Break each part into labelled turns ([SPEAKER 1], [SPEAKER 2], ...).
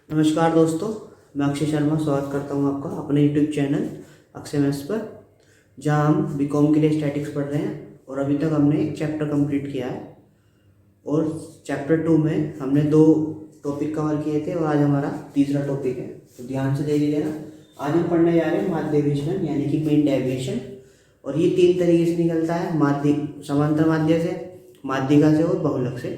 [SPEAKER 1] नमस्कार दोस्तों, मैं अक्षय शर्मा स्वागत करता हूं आपका अपने यूट्यूब चैनल अक्षय मैथ्स पर, जहां हम बीकॉम के लिए स्टैटिक्स पढ़ रहे हैं। और अभी तक हमने एक चैप्टर कंप्लीट किया है और चैप्टर 2 में हमने 2 टॉपिक कवर किए थे और आज हमारा तीसरा टॉपिक है। तो ध्यान से देख लीजिएगा। आज हम पढ़ने जा रहे हैं माध्य विचलन यानी कि मीन डेविएशन। और ये 3 तरीके से निकलता है, माध्य, समांतर माध्य से, माध्यिका से और बहुलक से।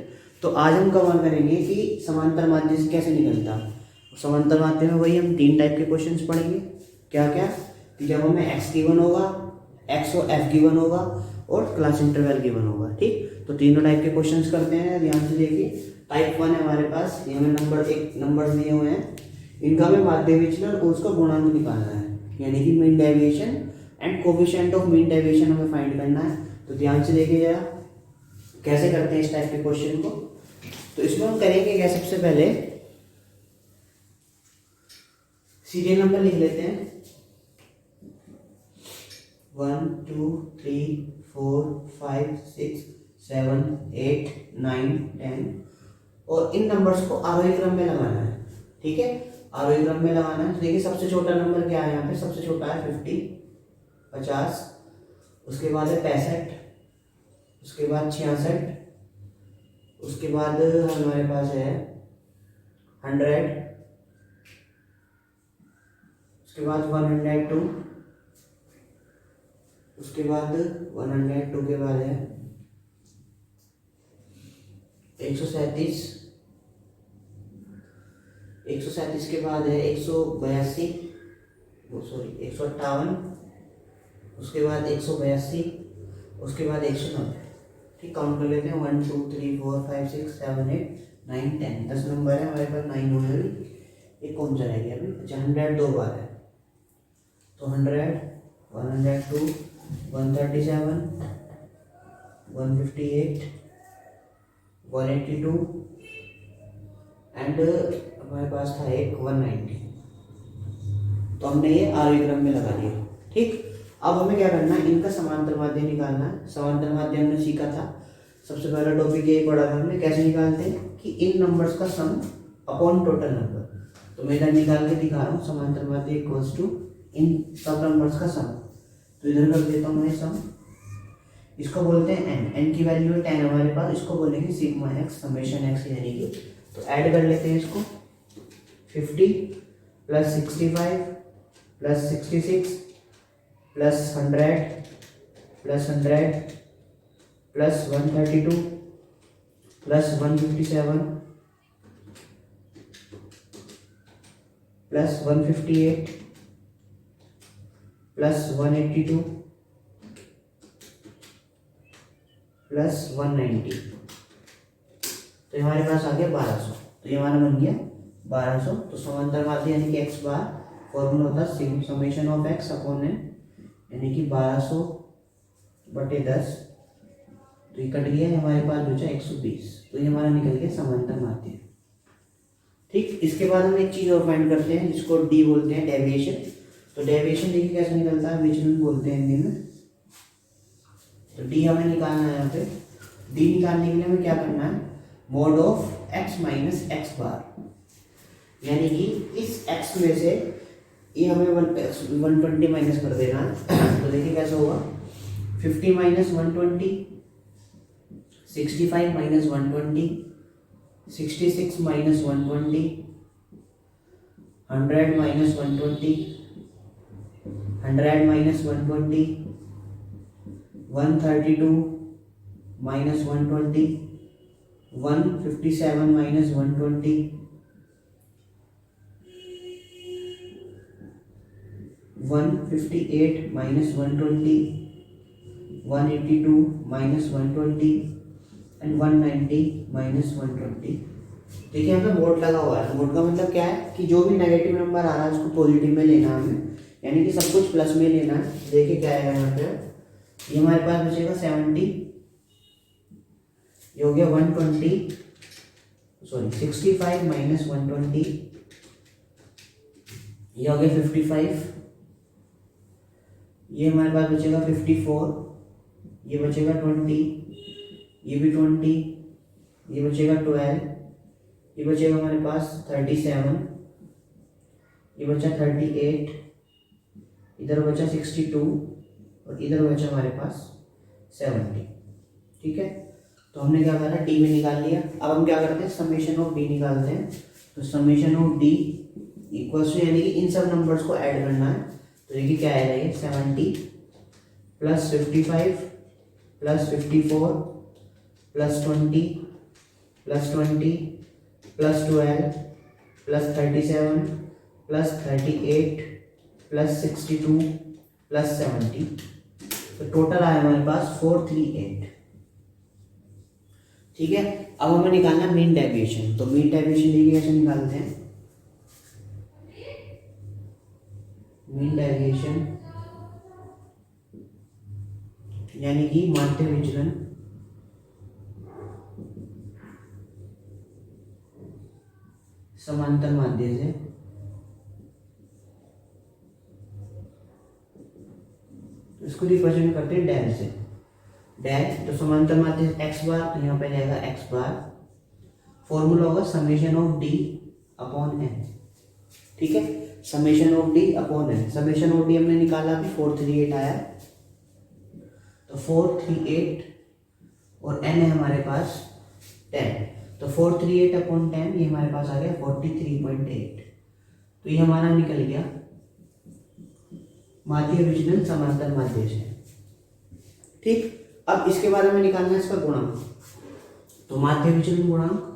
[SPEAKER 1] तो आज हम कवर करेंगे कि समांतर माध्य से कैसे निकलता है। समांतर माध्य में वही हम 3 टाइप के क्वेश्चंस पढ़ेंगे। क्या क्या? कि जब हमें x गिवन होगा, x और f गिवन होगा और क्लास इंटरवल गिवन होगा। ठीक, तो तीनों टाइप के क्वेश्चंस करते हैं। ध्यान से देखिए। टाइप 1 है हमारे पास, ये हमें नंबर्स दिए हुए हैं, इनका हमें माध्य विचलन और उसका गुणांक निकालना है, यानी कि mean deviation and coefficient of mean deviation हमें फाइंड करना है। तो ध्यान से देखिए जरा कैसे करते हैं इस टाइप के क्वेश्चन को। तो इसमें हम करेंगे क्या, सबसे पहले सीरियल नंबर लिख लेते हैं 1 2 3 4 5 6 7 8 9 10 और इन नंबर्स को आरोही क्रम में लगाना है। ठीक है, आरोही क्रम में लगाना है। तो देखिए सबसे छोटा नंबर क्या है यहाँ पे, सबसे छोटा है 50, उसके बाद है 65, उसके बाद 66, उसके बाद हमारे पास है 100, उसके बाद 102, उसके बाद 102 के बाद है 137, 137 के बाद है 158, उसके बाद 182, उसके बाद 190। ठीक, काउंट कर लेते हैं 1 2 3 4 5 6 7 8 9 10। 10 नंबर है हमारे पास, 9 हो गए। ये कौन सा रह गया अभी? अच्छा, 100 2 बार है, तो 100 102 137 158 182 एंड हमारे पास था एक 190। तो हमने ये आरोही क्रम में लगा दिया। ठीक, अब हमें क्या करना है, इनका समांतर माध्य निकालना है। समांतर माध्य हमने सीखा था, सबसे पहला टॉपिक यही पढ़ा था हमने, कैसे निकालते हैं कि इन नंबर्स का सम अपॉन टोटल नंबर। तो मैं इधर निकाल के दिखा रहा हूँ, समांतर माध्य इक्वल्स टू इन सब नंबर्स का सम। तो इधर कर देता हूँ मैं सम, इसको बोलते हैं n, n की वैल्यू है 10 हमारे पास, इसको बोलेंगे सिग्मा x समेशन x यानी कि। तो ऐड कर लेते हैं इसको, 50 plus 65 plus 66 plus 100 plus 100 plus 132 plus 157 plus 158 plus 182 plus 190। तो हमारे पास आ गया 1200। तो ये हमारा बन गया 1200। तो समांतर माध्य यानी कि x बार फॉर्मूला होता है summation of x upon n, यानी कि 1200 बटे 10। तो ये कट गया, हमारे पास बचा 120। तो ये हमारा निकल गया समांतर माध्य। ठीक, इसके बाद हम एक चीज और फाइंड करते हैं जिसको d बोलते हैं, डेविएशन। तो डेविएशन देखिए कैसे निकलता है, विचलन बोलते हैं हिंदी में। तो d हमें निकालना है यहाँ पे। d निकालने के लिए हमें क्या करना है, mod of x minus x bar, यानी कि इस x में से ये हमें 120 माइनस कर देना है। तो देखिए कैसे होगा, 50 minus 120, 65 minus 120, 66 minus 120, 100 minus 120, 100 minus 120, 132 minus 120, 157 minus 120, 158 minus 120, 182 minus 120 and 190 minus 120। देखिए यहाँ पे मोड लगा हुआ है। मोड का मतलब क्या है कि जो भी नेगेटिव नंबर आ रहा है उसको पॉजिटिव में लेना है हमें, यानी कि सब कुछ प्लस में लेना है। देखिए क्या है यहाँ पे, ये हमारे पास बचेगा 70, ये हो गया 120, सॉरी 65 माइनस 120, ये हो गया 55, ये हमारे पास बचेगा 54, ये बचेगा 20, ये भी 20, ये बचेगा 12, ये बचेगा हमारे पास 37, ये बचा 38, इधर बचा 62 और इधर बचा हमारे पास 70। ठीक है, तो हमने क्या करा, डी में निकाल लिया। अब हम क्या करते हैं, समेशन ऑफ डी निकालते हैं। तो summation of D equals to, यानी कि इन सब नंबर्स को ऐड करना है। तो देखिए क्या आएगा, ये 70 plus 55 plus 54 plus 20 plus 20 plus 12 plus 37 plus 38 plus 62 plus 70। तो टोटल आया हमारे पास 438। ठीक है, अब हमें निकालना मीन डेविएशन। तो मीन डेविएशन देखिए कैसे निकालते हैं। मीन डेविएशन यानी कि माध्य विचलन समांतर माध्य से इसको रिप्रेजेंट करते हैं डेल से। डेल तो समांतर माध्य से एक्स बार, तो यहाँ पे जाएगा एक्स बार। फॉर्मूला होगा summation of D upon N. ठीक है, summation of D upon N. Summation of D हमने निकाला अभी 438 आया, तो 438 और एन है हमारे पास 10। तो 438 अपॉन 10 ये हमारे पास आ गया 43.8। तो ये हमारा निकल गया माध्य विचलन समांतर माध्य से। ठीक, अब इसके बारे में निकालना है इसका गुणांक। तो माध्य विचलन गुणांक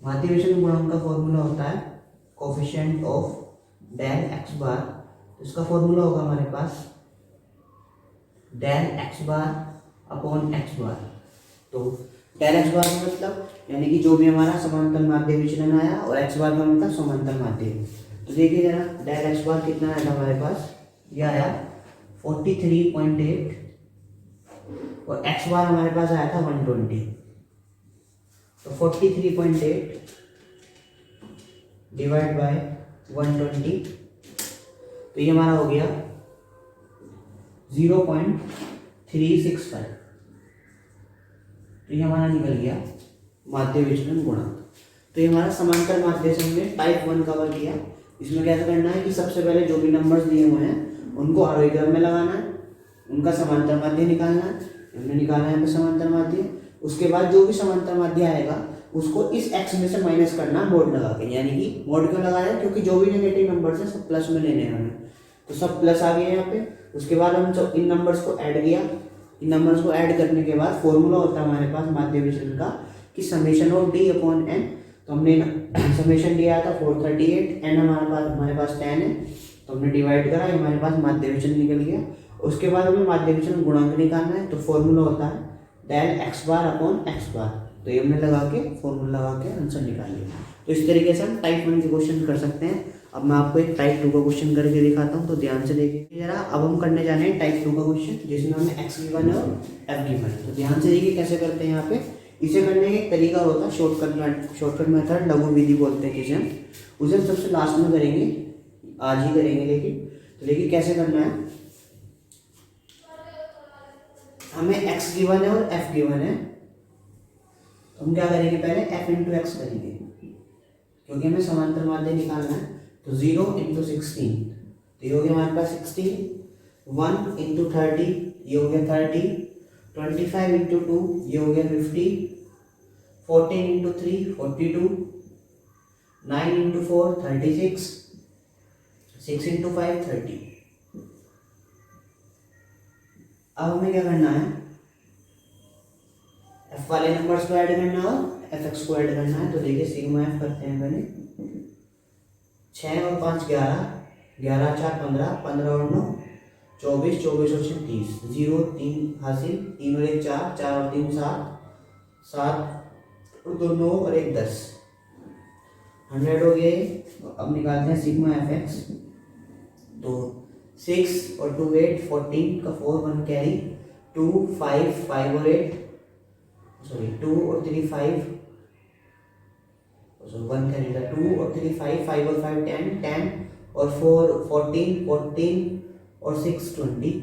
[SPEAKER 1] माध्य विचलन गुणांक का फॉर्मूला होता है coefficient of del x bar. इसका फॉर्मूला होगा हमारे पास del x bar upon x bar. तो डेल एक्स बार का मतलब यानी कि जो भी हमारा समांतर माध्य विचलन आया, और एक्स बार का मतलब समांतर माध्य। तो देखिए जरा, डेल एक्स बार कितना आया था हमारे पास, ये आया 43.8 और एक्स बार हमारे पास आया था 120। तो 43.8 डिवाइड बाय 120, तो ये हमारा हो गया 0.365। तो ये हमारा निकल गया माध्य विचलन गुणांक। तो ये हमारा समांतर माध्य से हमने टाइप 1 कवर किया। इसमें कैसे करना है कि सबसे पहले जो भी नंबर्स दिए हुए हैं उनको आरोही क्रम में लगाना है, उनका समांतर माध्य निकालना है। हमने निकाला है यहाँ पे समांतर माध्य। उसके बाद जो भी समांतर माध्य आएगा उसको इस एक्स में से माइनस करना मोड लगा के। यानी कि मोड क्यों लगाया, क्योंकि जो भी नेगेटिव नंबर्स है सब प्लस में लेने हैं हमें। तो सब प्लस आ गए यहाँ पे। उसके बाद हम सब इन नंबर्स को ऐड किया। इन नंबर्स को ऐड करने के बाद फॉर्मूला होता है हमारे पास माध्य विचलन का कि summation of D upon N. तो हमने समेशन डी आया था 438, एन हमारे पास 10 है, तो हमने डिवाइड करा, हमारे पास माध्य विचलन निकल गया। उसके बाद हमें माध्य विचलन गुणांक निकालना है। तो फॉर्मूला होता है del x bar upon x bar. तो ये हमने लगा के फॉर्मूला लगा के आंसर निकाल लिया। तो इस तरीके से हम टाइप 1 के क्वेश्चन कर सकते हैं। अब मैं आपको एक टाइप 2 का क्वेश्चन करके दिखाता हूँ, तो ध्यान से देखिए जरा। अब हम करने जाने हैं टाइप 2 का क्वेश्चन, जिसमें हमें एक्स गिवन है और एफ गिवन है। तो ध्यान से देखिए कैसे करते हैं। यहाँ पे इसे करने का एक तरीका होता है शॉर्टकट मेथड, लघु विधि बोलते हैं जिसे हम। उसे हम सबसे लास्ट में करेंगे, आज ही करेंगे। लेकिन तो देखिए कैसे करना है। हमें एक्स गिवन है और एफ गिवन है, तो हम क्या करेंगे, पहले एफ इंटू एक्स करेंगे, क्योंकि हमें समांतर माध्य निकालना है। तो 0 इंटू 16, तो ये हो गया हमारे पास 16। 1 इंटू 30, ये हो गया 30। 25 इंटू 2, ये हो गया 50। 14 इंटू 3, 42। 9 इंटू 4, 36। 6 इंटू 5, 30। अब हमें क्या करना है, एफ वाले नंबर्स को ऐड करना है और एफ एक्स को ऐड करना है। तो देखिए सिग्मा एफ करते हैं पहले। 6 और 5 11, 11 4 15, 15 और 9 24, 24 और 6 30। 0 3 हासिल, 3 और 1 4, 4 और 3 7, 7 और 2 9 और 1 10। 100 हो गए। अब निकालते हैं सिग्मा एफ एक्स। तो 6 और 2 8, 14 का 4 1 कैरी, 2 5 5 और 8, सॉरी 2 और 3 5, सो 1 कैरी था। 2 और 3 5, 5 और 5 10, 10 और 4 14, 14 और 6 20।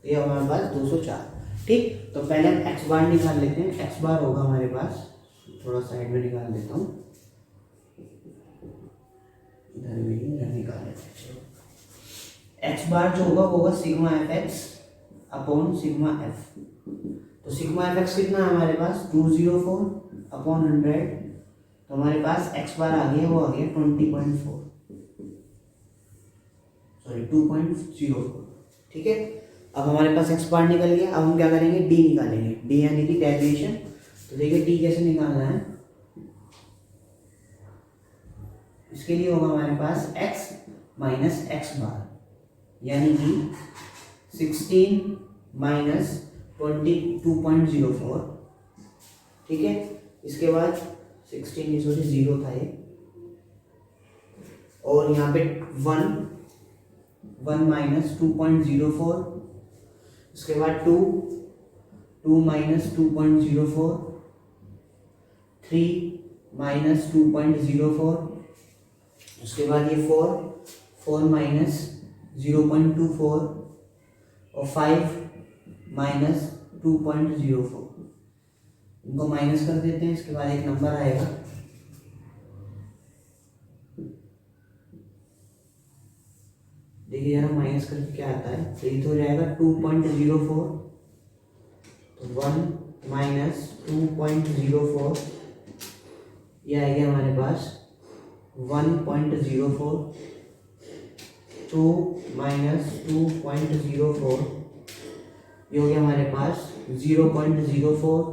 [SPEAKER 1] तो ये हमारे पास 204। ठीक, तो पहले हम एक्स बार निकाल लेते हैं। एक्स बार होगा हमारे पास, थोड़ा साइड में निकाल देता हूँ, इधर भी निकाल लेते हैं। चलो एक्स बार जो होगा वो होगा sigma f x upon sigma F. तो सिग्मा एफ एक्स कितना है हमारे पास 204 अपॉन 100। तो हमारे पास एक्स बार आ गया, वो आ गया 20.4, सॉरी 2.04। ठीक है, अब हमारे पास एक्स बार निकल गया। अब हम क्या करेंगे, डी निकालेंगे, डी यानी कि डेविएशन। तो देखिए डी कैसे निकालना है। इसके लिए होगा हमारे पास x माइनस एक्स बार यानी कि 16 माइनस 22.04। ठीक है, इसके बाद 16 सॉरी 0 था ये, और यहाँ पे 1 माइनस 2.04, उसके बाद 2 माइनस 2.04, 3 माइनस 2.04, उसके बाद ये 4 माइनस 0.24 और 5 माइनस 2.04। इनको माइनस कर देते हैं, इसके बाद एक नंबर आएगा। देखिए जरा माइनस करके क्या आता है, तो ये तो हो जाएगा 2.04, तो 1 माइनस 2.04, ये आएगा हमारे पास 1.04, 2 माइनस 2.04, ये हो गया हमारे पास 0.04,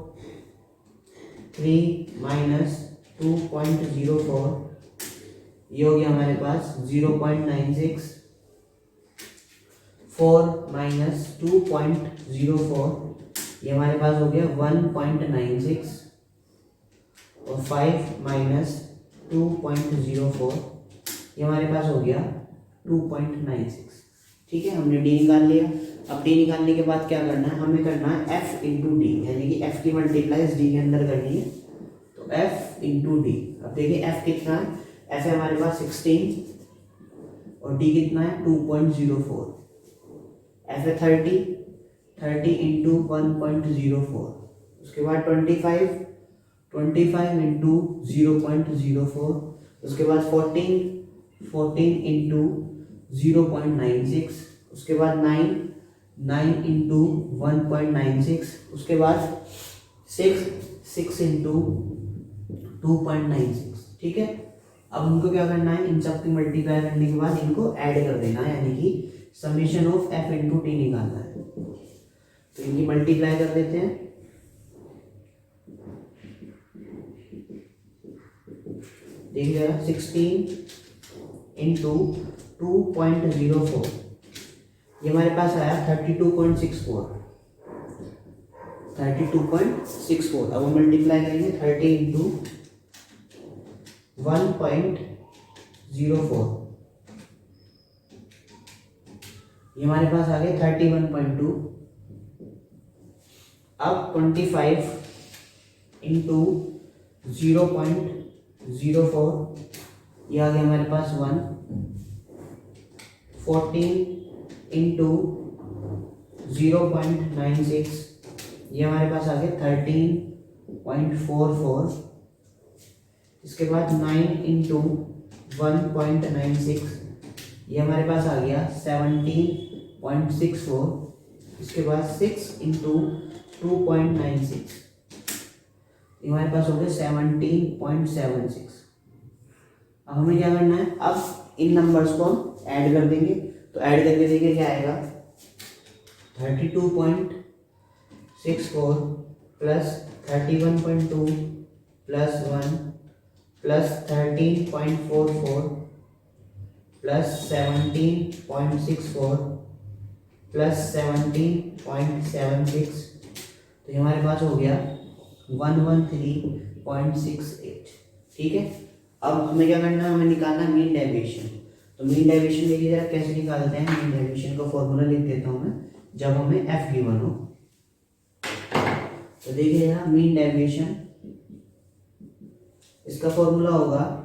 [SPEAKER 1] 3 माइनस 2.04, ये हो गया हमारे पास 0.96, 4 माइनस 2.04, ये हमारे पास हो गया 1.96, और 5 माइनस 2.04, ये हमारे पास हो गया 2.96। ठीक है, हमने डी निकाल लिया। अब डी निकालने के बाद क्या करना है, हमें करना है एफ इंटू डी, यानी कि एफ की मल्टीप्लाई इस डी के अंदर करनी है। तो एफ इंटू डी, अब देखिए एफ कितना है, एफ है हमारे पास 16 और डी कितना है 2.04। एफ है 30 इंटू 1.04, उसके बाद 25 इंटू 0.04, उसके बाद 14 इंटू 0.96, उसके बाद 9 इंटू 1.96, उसके बाद 6 इंटू 2.96। ठीक है, अब उनको क्या करना है, इन सब की मल्टीप्लाई करने के बाद इनको ऐड कर देना है, यानी कि summation of F into T निकालना है। तो इनकी मल्टीप्लाई कर देते हैं। देखिए 16 इंटू 2.04, ये हमारे पास आया 32.64। अब हम मल्टीप्लाई करेंगे 30 इंटू 1.04, ये हमारे पास आ गया 31.2। अब 25 इंटू 0.04, ये आ गया हमारे पास 1। 14 इंटू 0.96, ये हमारे पास आ गया 13.44। इसके बाद 9 इंटू 1.96, ये हमारे पास आ गया 17.64। इसके बाद 6 इंटू 2.96, ये हमारे पास हो गया 17.76। अब हमें क्या करना है, अब इन नंबर्स को हम ऐड कर देंगे। तो ऐड करके देखिए क्या आएगा, 32.64 plus 31.2 plus 1 plus 13.44 plus 17.64 plus 17.76, तो ये हमारे पास हो गया 113.68। ठीक है, अब हमें क्या करना है, हमें निकालना है मीन डेविएशन। तो मीन डेविएशन देखिए जरा कैसे निकालते हैं। मीन डेविएशन का फॉर्मूला लिख देता हूँ मैं, जब हमें एफ गिवन हो। तो देखिए जरा मीन डेविएशन, इसका फॉर्मूला होगा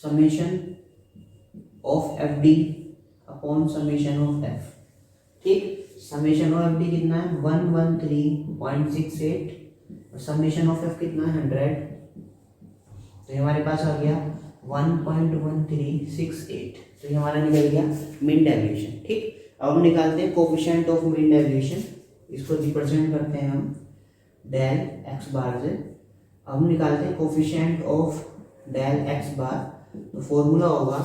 [SPEAKER 1] summation of F D upon summation of F. ठीक, समेशन ऑफ एफ डी कितना है 113.68 और समेशन ऑफ एफ कितना है 100, तो ये हमारे पास आ गया 1.1368। तो ये हमारा निकल गया मीन डेविएशन। ठीक, अब हम निकालते हैं कोफिशिएंट ऑफ मीन डेविएशन, इसको रिप्रेजेंट करते हैं हम डेल एक्स बार से। अब हम निकालते हैं coefficient of del x bar, तो फॉर्मूला होगा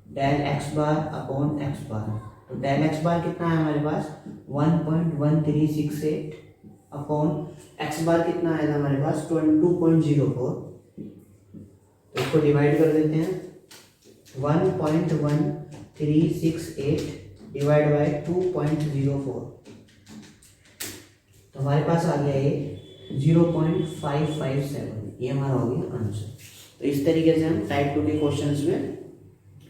[SPEAKER 1] del x bar upon x bar. तो डेल एक्स बार कितना है हमारे पास 1.1368 अपॉन एक्स बार कितना आएगा हमारे पास 22.04। तो इसको डिवाइड कर देते हैं 1.1368 डिवाइड बाय 2.04, तो हमारे पास आ गया ये 0.557। ये हमारा हो गया आंसर। तो इस तरीके से हम टाइप 2 के क्वेश्चंस में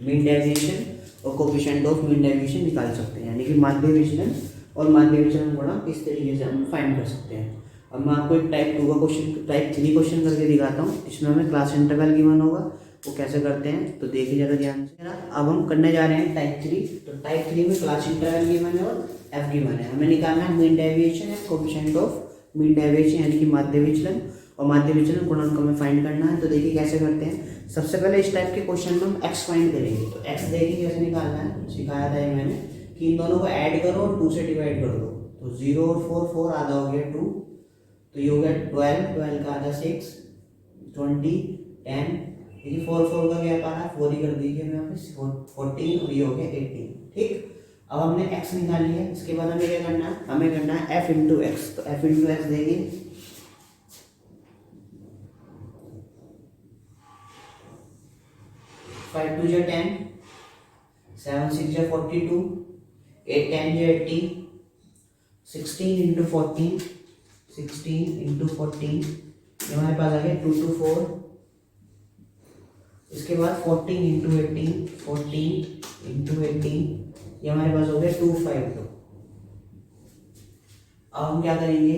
[SPEAKER 1] मीन डेविएशन और कोफिशिएंट ऑफ मीन डेविएशन निकाल सकते हैं, यानी कि माध्य विचलन और माध्य विचलन गुणांक इस तरीके से हम फाइंड कर सकते हैं। अब मैं आपको एक टाइप 2 का क्वेश्चन, टाइप 3 क्वेश्चन करके दिखाता हूँ, इसमें हमें क्लास इंटरवल गिवन होगा, वो कैसे करते हैं तो देखिए ज़रा ध्यान से। अब हम करने जा रहे हैं टाइप 3। तो टाइप 3 में क्लास इंटरवल गिवन है और एफ गिवन है। हमें निकालना है mean deviation and coefficient of mean deviation, यानी कि माध्य विचलन और माध्य विचलन गुणांक हमें फाइंड करना है। तो देखिए कैसे करते हैं। सबसे पहले इस टाइप के क्वेश्चन में हम एक्स फाइंड करेंगे। तो एक्स देखिए कैसे निकालना है, सिखाया था ये मैंने कि इन दोनों को ऐड करो और 2 से डिवाइड कर दो। तो 0 और 4, 4 आधा हो गया 2, तो ये हो गया 12, 12 का आधा 6, 20, 10। देखिए 4 4 का गैप आ रहा है, 4 ही कर दीजिए यहाँ पे 14 और ये हो गया 18। ठीक, अब हमने x निकाल लिया। इसके बाद हमें क्या करना है, हमें करना है f इंटू एक्स। तो f इंटू एक्स देंगे 5 2 जा 10, 7 6 जा 42, 8 10 जा 80, 16 इंटू 14, 16 इंटू 14 ये हमारे पास आ गया 2 2 4। इसके बाद 14 इंटू 18, 14 इंटू 18 ये हमारे पास हो गया 252। अब हम क्या करेंगे,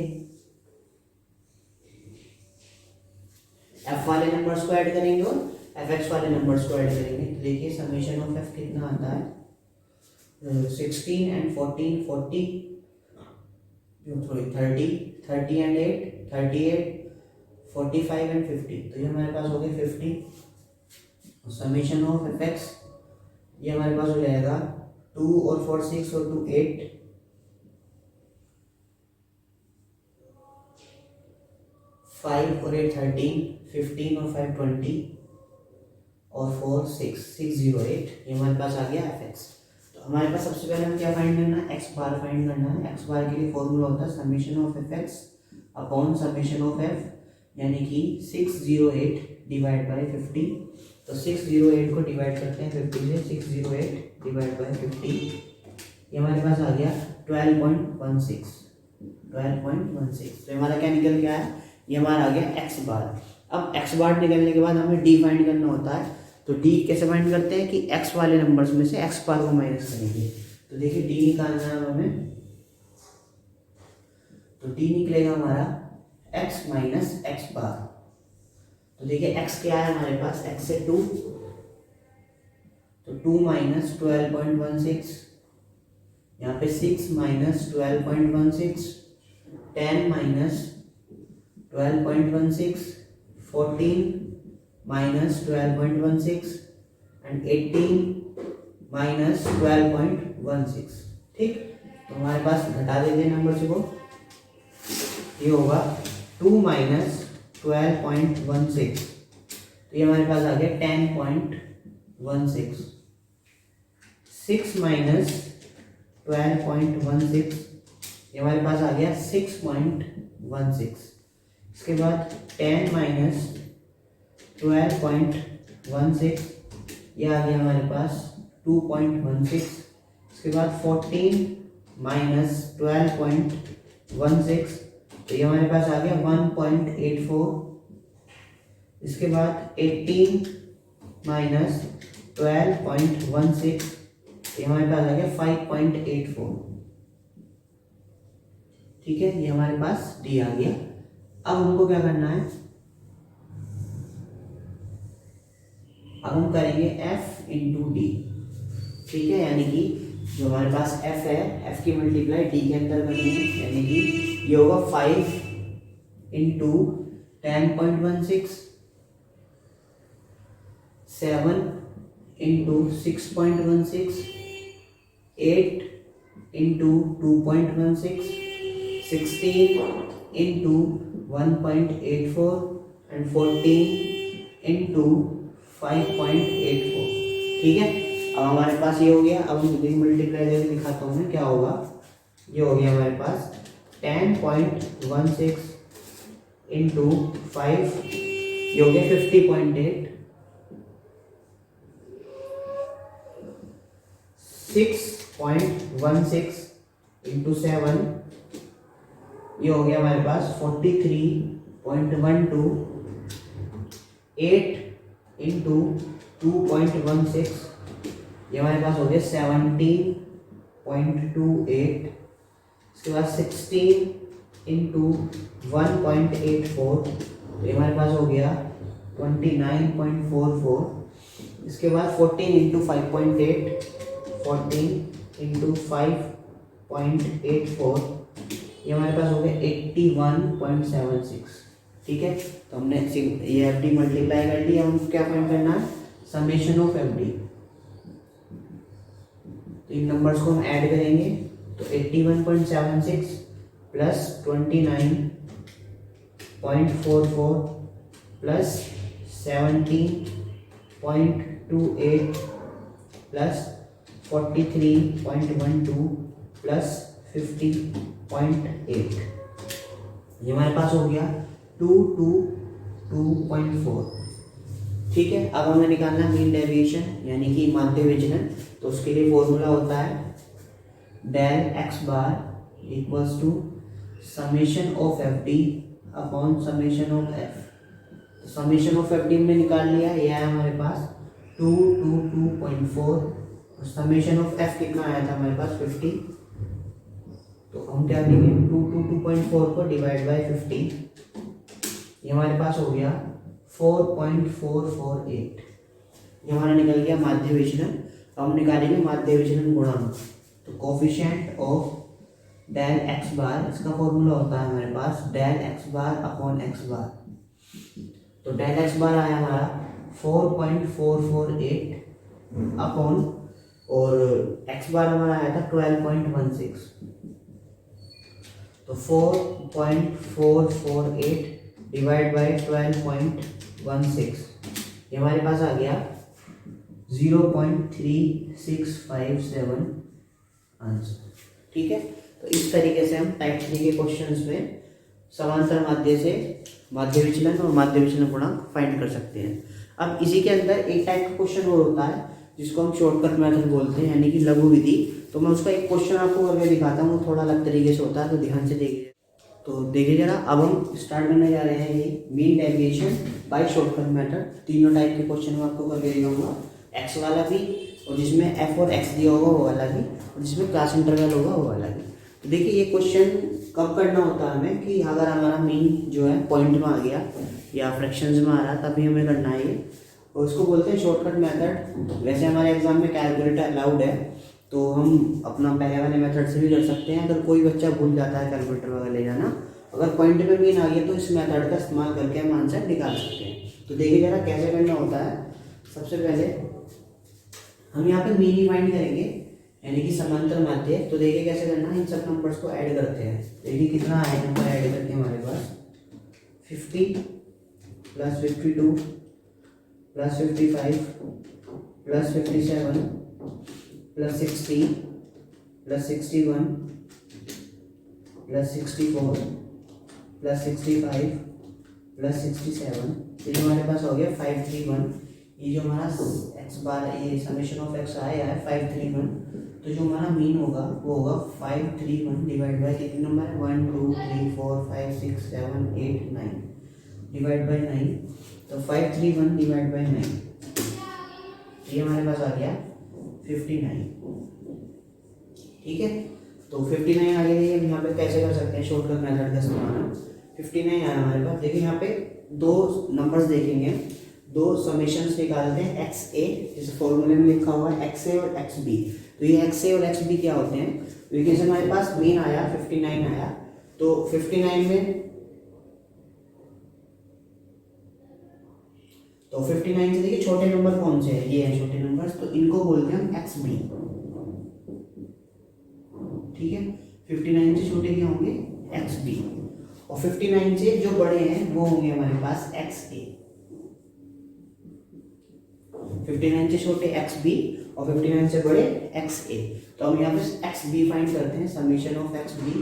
[SPEAKER 1] f वाले नंबर्स को ऐड करेंगे और fx वाले नंबर्स को ऐड करेंगे। तो देखिए समेशन ऑफ f कितना आता है 16 एंड 14 40, सॉरी 30 30 एंड 8 38, 45 एंड 50, तो ये हमारे पास हो गए 50। समेशन ऑफ fx ये हमारे पास हो जाएगा 2 और 4 6 और 2 8, 5 और 8 13, 15 और 5 20 और 4 6 6 0 8, ये हमारे पास आ गया fx। तो हमारे पास सबसे पहले हमें क्या फाइंड करना है, x बार फाइंड करना है। x बार के लिए फॉर्मूला होता है summation of fx upon summation of f, यानी कि 608 डिवाइड बाय 50। तो 608 को डिवाइड करते हैं 50 से, 608 डिवाइड बाय 50 ये हमारे पास आ गया 12.16। तो हमारा क्या निकल गया है, ये हमारा आ गया x बार। अब x बार निकलने के बाद हमें d फाइंड करना होता है। तो d कैसे फाइंड करते हैं कि x वाले नंबर्स में से x बार को माइनस करेंगे। तो देखिए d निकालना है हमें, तो d निकलेगा हमारा x माइनस एक्स बार। तो देखिए x क्या है हमारे पास, x से 2, तो 2 माइनस 12.16, यहाँ पे 6 minus 12.16, 10 minus 12.16, 14 minus 12.16 and 18 minus 12.16। ठीक, तो हमारे पास घटा देते हैं नंबर को, ये होगा 2 माइनस 12.16, तो ये हमारे पास आ गया 10.16। 6 माइनस 12.16 ये हमारे पास आ गया 6.16। इसके बाद 10 माइनस 12.16 ये आ गया हमारे पास 2.16। इसके बाद 14 माइनस 12.16 तो ये हमारे पास आ गया 1.84। इसके बाद 18 माइनस 12.16 ये हमारे पास आ गया 5.84। ठीक है, ये हमारे पास डी आ गया। अब हमको क्या करना है, अब हम करेंगे f इंटू डी, ठीक है, यानी कि जो हमारे पास f है, f की मल्टीप्लाई d के अंदर करेंगे, यानी कि ये होगा 5 into 10.16, 7 into 6.16, 8 into 2.16, 16 into 1.84 and 14 into 5.84, ठीक है। अब हमारे पास ये हो गया। अब हम मल्टीप्लाई करके दिखाता हूँ मैं क्या होगा। ये हो गया हमारे पास 10.16 इंटू 5, ये हो गया 50.8, 6.16 इंटू 7, ये हो गया हमारे पास 43.12, 8 इंटू 2.16, ये हमारे पास हो गया 17.28, इसके बाद 16 इंटू 1.84, तो ये हमारे पास हो गया 29.44, इसके बाद 14 इंटू 5.8, 14 इंटू 5.84, ये हमारे पास हो गया 81.76, ठीक है। तो हमने ये एफ डी मल्टीप्लाई कर लिया। हम क्या फाइंड करना है, समेशन ऑफ एफ डी। तो इन नंबर्स को हम ऐड करेंगे, तो 81.76 प्लस 29.44 प्लस 17.28 प्लस 43.12 प्लस 50.8, ये हमारे पास हो गया 222.4, ठीक है। अब हमें निकालना मीन डेविएशन यानी कि माध्य विचलन। तो उसके लिए फॉर्मूला होता है del x bar equals to summation of F D upon summation of F. Summation of F D हमने निकाल लिया, ये है हमारे पास 222.4, और समेशन ऑफ एफ कितना आया था हमारे पास 50। तो हम क्या करेंगे, 222.4 को डिवाइड बाय 50, ये हमारे पास हो गया 4.448, ये हमारा निकल गया माध्य विचलन। अब हम निकालेंगे माध्य विचलन गुणांक। तो coefficient of del x bar, इसका फॉर्मूला होता है हमारे पास del x bar upon x bar. तो डेल एक्स बार आया हमारा 4.448 अपॉन, और एक्स बार हमारा आया था 12.16, तो 4.448 डिवाइड बाय 12.16, ये हमारे पास आ गया 0.3657 आंसर, ठीक है। तो इस तरीके से हम टाइप 3 के क्वेश्चंस में समांतर माध्य से माध्य विचलन और माध्य विचलन गुणांक फाइंड कर सकते हैं। अब इसी के अंदर एक टाइप का क्वेश्चन और होता है जिसको हम शॉर्टकट मेथड बोलते हैं, यानी कि लघु विधि। तो मैं उसका एक क्वेश्चन आपको करके दिखाता हूँ, थोड़ा अलग तरीके से होता है, तो ध्यान से देखिए। तो देखिए जरा, अब हम स्टार्ट करने जा रहे हैं ये mean deviation by shortcut method. तीनों टाइप के क्वेश्चन मैं आपको करके दिखाऊंगा, एक्स वाला भी, और जिसमें एफ और एक्स दिया होगा वो वाला भी, और जिसमें क्लास इंटरवल होगा वो वाला भी। तो देखिए ये क्वेश्चन कब करना होता है हमें, कि अगर हमारा मीन जो है पॉइंट में आ गया या फ्रैक्शंस में आ रहा तभी हमें करना है ये, और उसको बोलते हैं शॉर्टकट मेथड। वैसे हमारे एग्जाम में कैलकुलेटर अलाउड है, तो हम अपना पहले वाले मेथड से भी कर सकते हैं। अगर कोई बच्चा भूल जाता है कैलकुलेटर वगैरह ले जाना, अगर पॉइंट में मीन आ गया तो इस मेथड का इस्तेमाल करके हम आंसर निकाल सकते हैं। तो देखिए जरा कैसे करना होता है। सबसे पहले हम यहाँ पे मीन ही फाइंड करेंगे, यानी कि समांतर माध्य। तो देखिए कैसे करना है, इन सब नंबर्स को ऐड करते हैं। देखिए कितना आया नंबर ऐड करके हमारे पास 50 plus 52 plus 55 plus 57 plus 60 plus 61 plus 64 plus 65 plus 67, ये हमारे पास हो गया 531। ये जो हमारा एक्स बार, ये समेशन ऑफ एक्स आया है 531, तो जो हमारा मीन होगा वो होगा 531 डिवाइड बाय कितने नंबर है, 1 2 3 4 5 6 7 8 9 डिवाइड बाय 9। तो 531 डिवाइड बाय 9, ये हमारे पास आ गया 59, ठीक है। तो 59 आ गया। ये हम यहाँ पे कैसे कर सकते हैं शॉर्टकट मेथड का इस्तेमाल। 59 आया हमारे पास। देखिए यहाँ पे दो नंबर्स देखेंगे, दो समेशंस निकालते हैं एक्स ए, जैसे फॉर्मूले में लिखा हुआ है एक्स ए और एक्स बी। तो ये एक्स ए और एक्स बी क्या होते हैं, तो जैसे हमारे पास मीन आया 59 आया, तो 59 में तो 59 से देखिए छोटे नंबर कौन से हैं, ये हैं छोटे नंबर्स, तो इनको बोलते हैं हम एक्स बी। ठीक है, 59 से छोटे क्या होंगे एक्स बी, और 59 से जो बड़े हैं वो होंगे हमारे पास एक्स ए। 59 से छोटे एक्स बी और 59 से बड़े एक्स ए। तो हम यहाँ पे एक्स बी फाइंड करते हैं, समीशन ऑफ एक्स बी।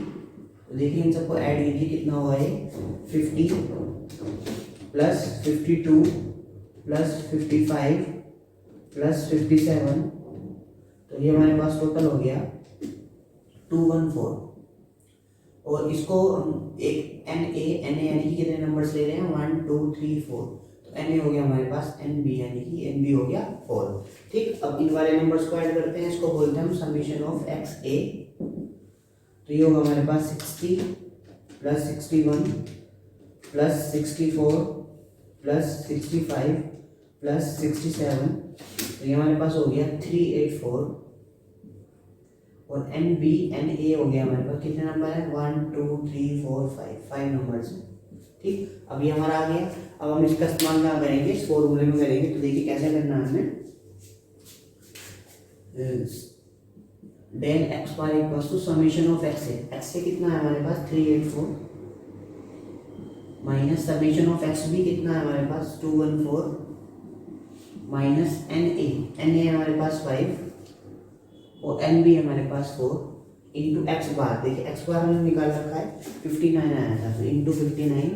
[SPEAKER 1] तो देखिए इन सबको ऐड कीजिए, कितना हुआ है 50 प्लस 52 प्लस 55 प्लस 57, तो ये हमारे पास टोटल हो गया 214। और इसको हम एक एन ए यानी कि कितने नंबर्स ले रहे हैं 1 2 3 4, तो एन ए हो गया हमारे पास एन बी यानी कि एन बी हो गया 4। ठीक, अब इन वाले नंबर्स को ऐड करते हैं, इसको बोलते हैं हम समीशन ऑफ एक्स ए। तो ये होगा हमारे पास 60 प्लस 61 प्लस 64 प्लस 65 प्लस 67, तो ये हमारे पास हो गया 384। और एन बी एन ए हो गया हमारे पास कितने नंबर है 1 2 3 4 5 नंबर्स हैं। ठीक, अब ये हमारा आ गया। अब हम इसका इस्तेमाल क्या करेंगे, इस फॉर्मूले में करेंगे। तो देखिए कैसे करना है हमें, del x bar equals to summation of x a. X a कितना है हमारे पास 384 minus summation of x b कितना है हमारे पास 214 माइनस एन ए हमारे पास 5 और एन बी हमारे पास 4 इंटू एक्स बार। देखिए एक्स बार हमने निकाल रखा है 59 आया था, तो इंटू 59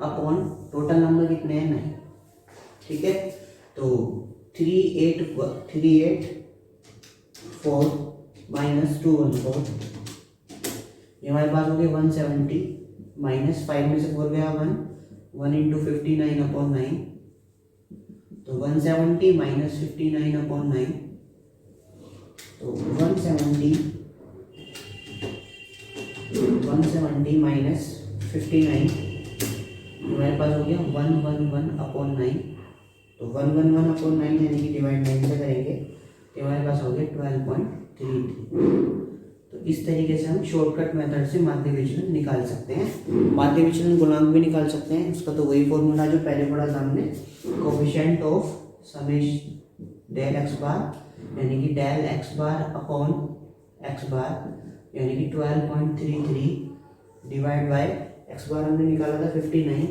[SPEAKER 1] अपॉन टोटल नंबर कितने हैं 9। ठीक है, तो 384 माइनस 214, ये हमारे पास हो गया 170 माइनस 5 में से 4 गया 1 इंटू 59 अपॉन 9, तो 170 माइनस 59 अपॉन 9, तो 170 माइनस 59 हमारे पास हो गया 111 अपॉन 9, तो 111 अपॉन 9 यानी कि डिवाइड 9 से करेंगे, तो हमारे पास हो गया 12.33। तो इस तरीके से हम शॉर्टकट मेथड से माध्य विचलन निकाल सकते हैं। माध्य विचलन गुणांक भी निकाल सकते हैं, उसका तो वही फॉर्मूला जो पहले पढ़ा था हमने, coefficient of summation del x bar यानी कि del x bar upon x bar यानी कि 12.33 डिवाइड बाय एक्स बार हमने निकाला था 59,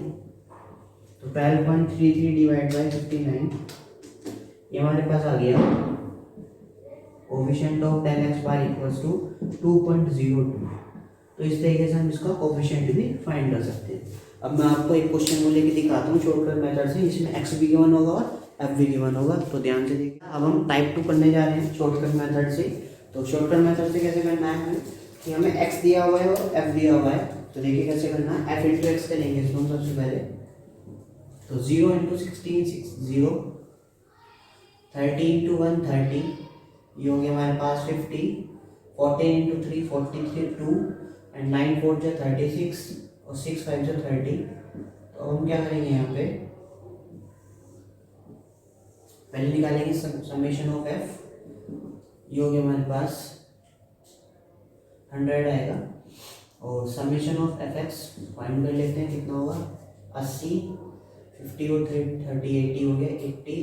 [SPEAKER 1] तो 12.33 डिवाइड बाय 59 ये हमारे पास आ गया coefficient of del x bar equals to 2.02। तो इस तरीके से हम इसका कोफिशिएंट भी फाइंड कर सकते हैं। अब मैं आपको एक क्वेश्चन को लेके दिखाता हूँ शॉर्टकट मेथड से, इसमें एक्स भी गिवन होगा और एफ भी गिवन होगा, तो ध्यान से देखिए। अब हम टाइप 2 करने जा रहे हैं शॉर्टकट मेथड से। तो शॉर्टकट मेथड से कैसे करना है हमें कि हमें एक्स दिया हुआ है और एफ दिया हुआ है, तो देखिए कैसे करना है। एफ इंटू एक्स करेंगे इसको सबसे पहले, तो 0 इंटू 16 0, 30 इंटू 1 30, ये हो गया हमारे पास 50, 14 इंटू 3 43 2 एंड 9 4 जो 36 और 6 5 जो 30। तो हम क्या करेंगे यहाँ पे पहले निकालेंगे समेशन ऑफ एफ, ये हो गया हमारे पास 100 आएगा, और summation of F x find कर लेते हैं कितना होगा 80, 50 और 30 80 हो गया 80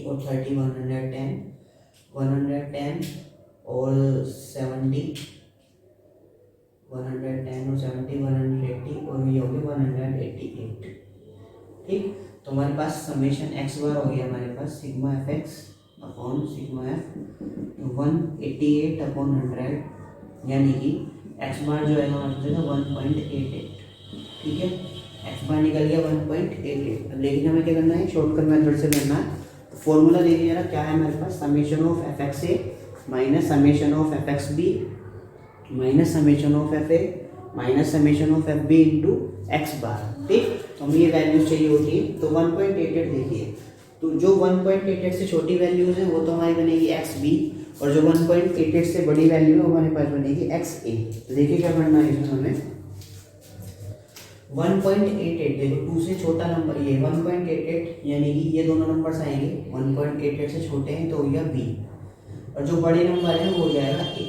[SPEAKER 1] और 30 110 और 70 110 और 70 180 और ये हो गया 188। ठीक, तो हमारे पास समेशन एक्स बार हो गया हमारे पास sigma f x upon sigma f 188 upon 100 यानी कि एक्स बार जो है हमारे पास 1.88। ठीक है, एक्स बार निकल गया 1.88। लेकिन हमें क्या करना है शॉर्टकट मेथड से करना है। तो फॉर्मूला देखिए जरा क्या है हमारे पास, summation of F x a minus summation of F x b minus summation of f a minus summation of f b into x bar. ठीक, तो हमें ये वैल्यूज चाहिए होती है। तो 1.88 देखिए, तो जो 1.88 से छोटी वैल्यूज है वो तो हमारी बनेगी एक्स बी, और जो 1.88 से बड़ी वैल्यू है वो हमारे पास बनेगी एक्स ए। तो देखिए क्या करना है इसमें हमें, 1.88 देखो 2 से छोटा नंबर ये 1.88 यानी कि ये दोनों नंबर्स आएंगे 1.88 से छोटे हैं तो हो गया बी और जो बड़े नंबर है वो हो जाएगा ए।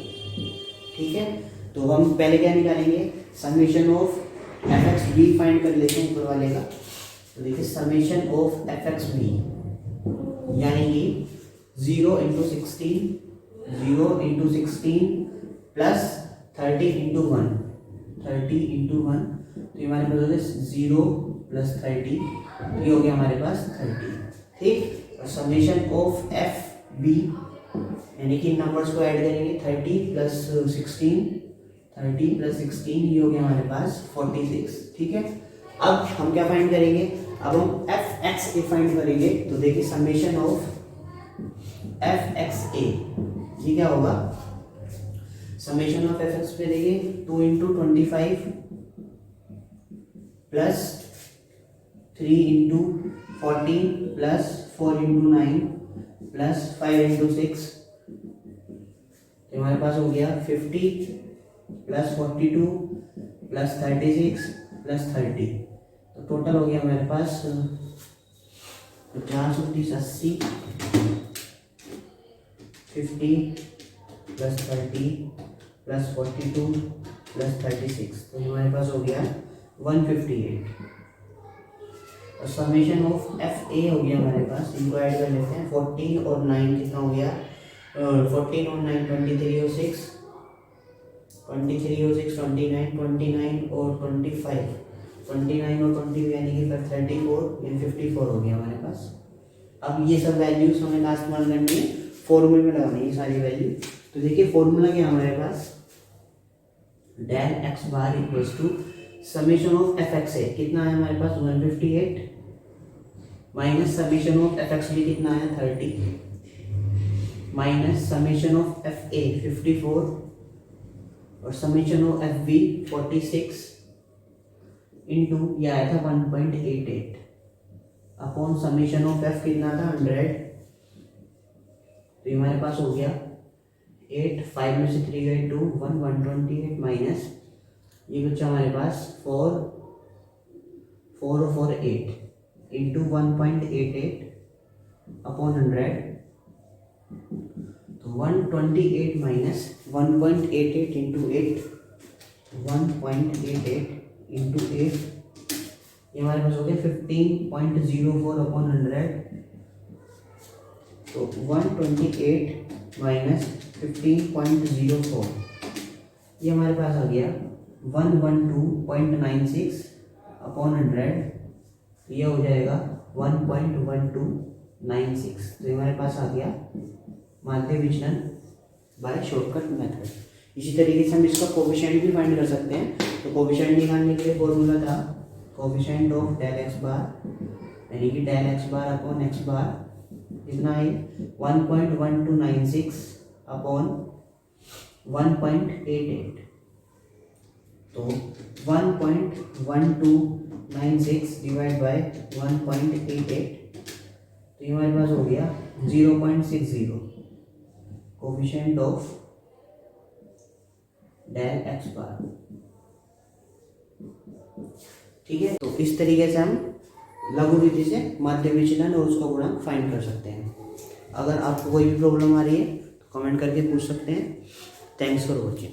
[SPEAKER 1] ठीक है, तो हम पहले क्या निकालेंगे summation of F x B find कर लेते हैं ऊपर वाले का। तो देखिए summation of F x B यानी कि 0 × 16 प्लस 30 × 1 तो ये हमारे पास हो गया 0 + 30 ये हो गया हमारे पास 30। ठीक, और समेशन ऑफ एफ बी यानी कि नंबर्स को ऐड करेंगे 30 + 16 ये हो गया हमारे पास 46। ठीक है, अब हम क्या फाइंड करेंगे, अब हम एफ एक्स ए फाइंड करेंगे। तो देखिए समेशन ऑफ एफ एक्स ए ये क्या होगा, समेशन ऑफ एफ एक्स पे देखिए 2 × 25 प्लस 3 × 14 प्लस 4 × 9 प्लस 5 × 6 तो हमारे पास हो गया 50 प्लस 42 प्लस 36 प्लस 30 तो टोटल हो गया हमारे पास 50 30 80 50 प्लस 30 प्लस 42 प्लस 36 तो हमारे पास हो गया 158। और समेशन ऑफ एफ ए हो गया हमारे पास, इनको ऐड कर लेते हैं 14 और 9 कितना हो गया 14 और 9 23 और 6 29 और 25 29 और 20 यानी कि फिर 34 या 54 हो गया हमारे पास। अब ये सब वैल्यूज हमें लास्ट मान करनी है, फॉर्मूले में लगानी है सारी वैल्यू। तो देखिए फॉर्मूला क्या हमारे पास, del x bar equals to summation of F x a कितना है हमारे पास 158 minus summation of F x b कितना है 30 minus summation of f a 54 और summation of f b 46 into ये आया था 1.88 अपॉन समेशन ऑफ एफ कितना था 100। तो ये हमारे पास हो गया 8 5 में से 3 गए 2 1 128 माइनस ये बच्चा हमारे पास 4 और 4 8 इंटू 1.88 अपॉन 100 तो 128 माइनस 1.88 इंटू 8 1.88 इंटू 8 ये हमारे पास हो गया 15.04 अपॉन 100 तो 128 माइनस 15.04 ये हमारे पास आ गया 112.96 अपॉन 100 ये हो जाएगा 1.1296 तो ये हमारे पास आ गया माध्य विचलन बाय शॉर्टकट मेथड। इसी तरीके से हम इसका कोफिशिएंट भी फाइंड कर सकते हैं। तो कोफिशिएंट निकालने के लिए फॉर्मूला था coefficient of del x bar यानी कि del x bar upon x bar कितना है 1.1296 अपॉन 1.88 तो 1.1296 डिवाइड बाय 1.88 तो ये हमारे पास हो गया 0.60 coefficient of del x bar. ठीक है, तो इस तरीके से हम लघु रीति से माध्य विचलन और उसका गुणांक फाइंड कर सकते हैं। अगर आपको कोई भी प्रॉब्लम आ रही है तो कमेंट करके पूछ सकते हैं। Thanks for watching.